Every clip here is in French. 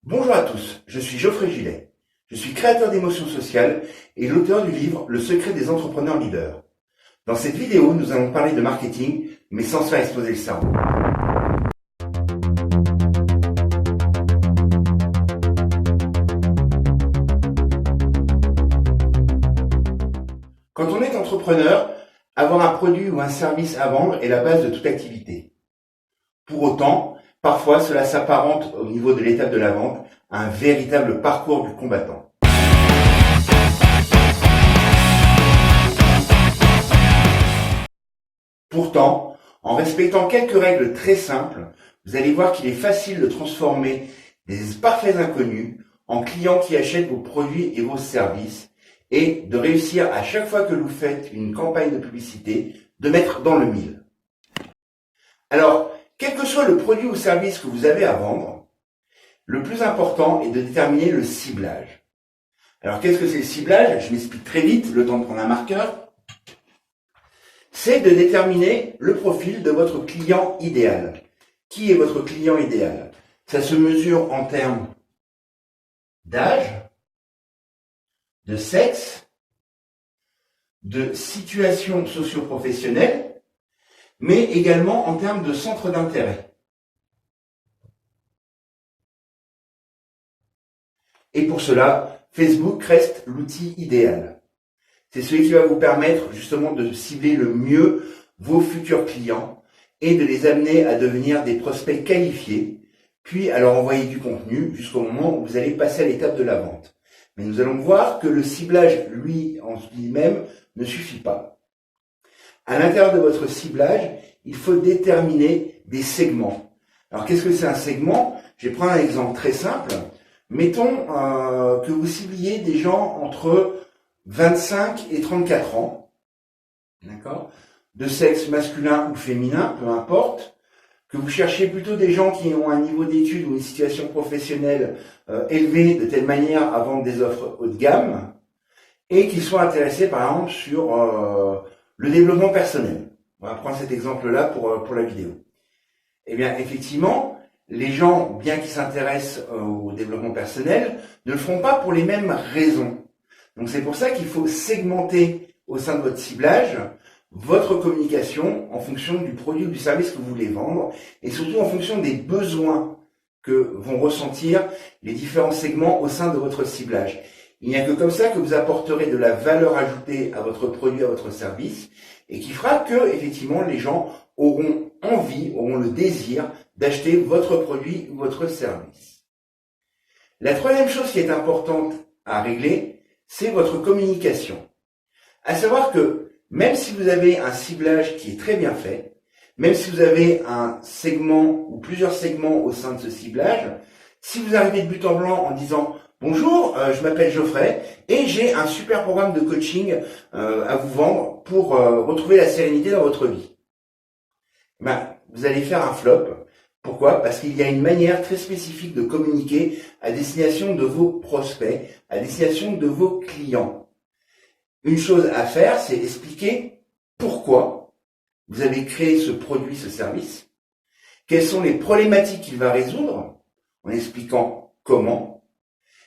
Bonjour à tous, je suis Geoffrey Gillet. Je suis créateur d'émotions sociales et l'auteur du livre Le secret des entrepreneurs leaders. Dans cette vidéo, nous allons parler de marketing, mais sans se faire exploser le cerveau. Quand on est entrepreneur, avoir un produit ou un service à vendre est la base de toute activité. Pour autant, parfois cela s'apparente au niveau de l'étape de la vente à un véritable parcours du combattant. Pourtant, en respectant quelques règles très simples, vous allez voir qu'il est facile de transformer des parfaits inconnus en clients qui achètent vos produits et vos services et de réussir à chaque fois que vous faites une campagne de publicité de mettre dans le mille. Alors, quel que soit le produit ou service que vous avez à vendre, le plus important est de déterminer le ciblage. Alors, qu'est-ce que c'est le ciblage? Je m'explique très vite, le temps de prendre un marqueur. C'est de déterminer le profil de votre client idéal. Qui est votre client idéal? Ça se mesure en termes d'âge, de sexe, de situation socio-professionnelle, mais également en termes de centre d'intérêt. Et pour cela, Facebook reste l'outil idéal. C'est celui qui va vous permettre justement de cibler le mieux vos futurs clients et de les amener à devenir des prospects qualifiés, puis à leur envoyer du contenu jusqu'au moment où vous allez passer à l'étape de la vente. Mais nous allons voir que le ciblage, lui, en lui-même, ne suffit pas. À l'intérieur de votre ciblage, il faut déterminer des segments. Alors, qu'est-ce que c'est un segment? Je vais prendre un exemple très simple. Mettons que vous cibliez des gens entre 25 et 34 ans, d'accord, de sexe masculin ou féminin, peu importe, que vous cherchez plutôt des gens qui ont un niveau d'études ou une situation professionnelle élevée de telle manière à vendre des offres haut de gamme et qui soient intéressés par exemple sur le développement personnel. On va prendre cet exemple-là pour la vidéo. Eh bien, effectivement, les gens, bien qu'ils s'intéressent au développement personnel, ne le feront pas pour les mêmes raisons. Donc c'est pour ça qu'il faut segmenter au sein de votre ciblage votre communication en fonction du produit ou du service que vous voulez vendre et surtout en fonction des besoins que vont ressentir les différents segments au sein de votre ciblage. Il n'y a que comme ça que vous apporterez de la valeur ajoutée à votre produit, à votre service et qui fera que, effectivement, les gens auront envie, auront le désir d'acheter votre produit ou votre service. La troisième chose qui est importante à régler, c'est votre communication. À savoir que même si vous avez un ciblage qui est très bien fait, même si vous avez un segment ou plusieurs segments au sein de ce ciblage, si vous arrivez de but en blanc en disant « Bonjour, je m'appelle Geoffrey et j'ai un super programme de coaching à vous vendre pour retrouver la sérénité dans votre vie », vous allez faire un flop. Pourquoi? Parce qu'il y a une manière très spécifique de communiquer à destination de vos prospects, à destination de vos clients. Une chose à faire, c'est expliquer pourquoi vous avez créé ce produit, ce service, quelles sont les problématiques qu'il va résoudre, en expliquant comment.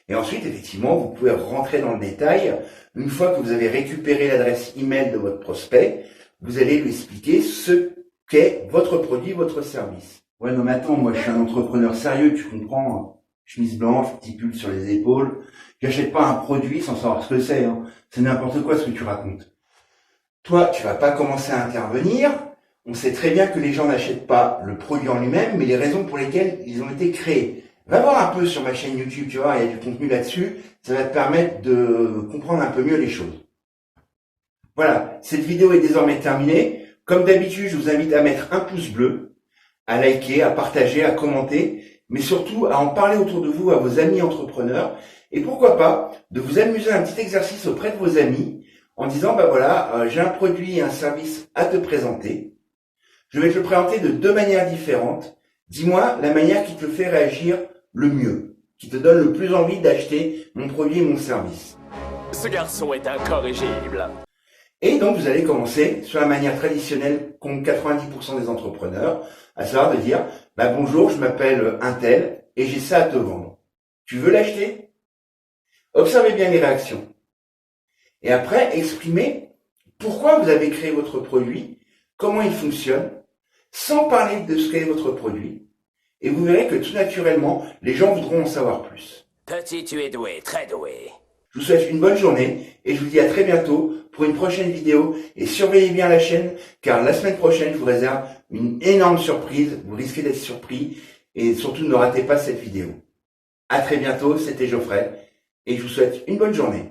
Et ensuite, effectivement, vous pouvez rentrer dans le détail. Une fois que vous avez récupéré l'adresse email de votre prospect, vous allez lui expliquer ce qu'est votre produit, votre service. Ouais, non mais attends, moi je suis un entrepreneur sérieux, tu comprends, chemise blanche, petit pull sur les épaules. J'achète pas un produit sans savoir ce que c'est, hein. C'est n'importe quoi ce que tu racontes. Toi, tu vas pas commencer à intervenir. On sait très bien que les gens n'achètent pas le produit en lui-même, mais les raisons pour lesquelles ils ont été créés. Va voir un peu sur ma chaîne YouTube, tu vois, il y a du contenu là-dessus. Ça va te permettre de comprendre un peu mieux les choses. Voilà, cette vidéo est désormais terminée. Comme d'habitude, je vous invite à mettre un pouce bleu, à liker, à partager, à commenter, mais surtout à en parler autour de vous, à vos amis entrepreneurs. Et pourquoi pas de vous amuser un petit exercice auprès de vos amis en disant, j'ai un produit et un service à te présenter. Je vais te le présenter de deux manières différentes. Dis-moi la manière qui te fait réagir le mieux, qui te donne le plus envie d'acheter mon produit et mon service. Ce garçon est incorrigible. Et donc, vous allez commencer sur la manière traditionnelle qu'ont 90% des entrepreneurs, à savoir de dire, bonjour, je m'appelle un tel et j'ai ça à te vendre. Tu veux l'acheter? Observez bien les réactions. Et après, exprimez pourquoi vous avez créé votre produit, comment il fonctionne, sans parler de ce qu'est votre produit. Et vous verrez que tout naturellement, les gens voudront en savoir plus. Petit, tu es doué, très doué. Je vous souhaite une bonne journée et je vous dis à très bientôt pour une prochaine vidéo. Et surveillez bien la chaîne car la semaine prochaine, je vous réserve une énorme surprise. Vous risquez d'être surpris et surtout ne ratez pas cette vidéo. À très bientôt, c'était Geoffrey et je vous souhaite une bonne journée.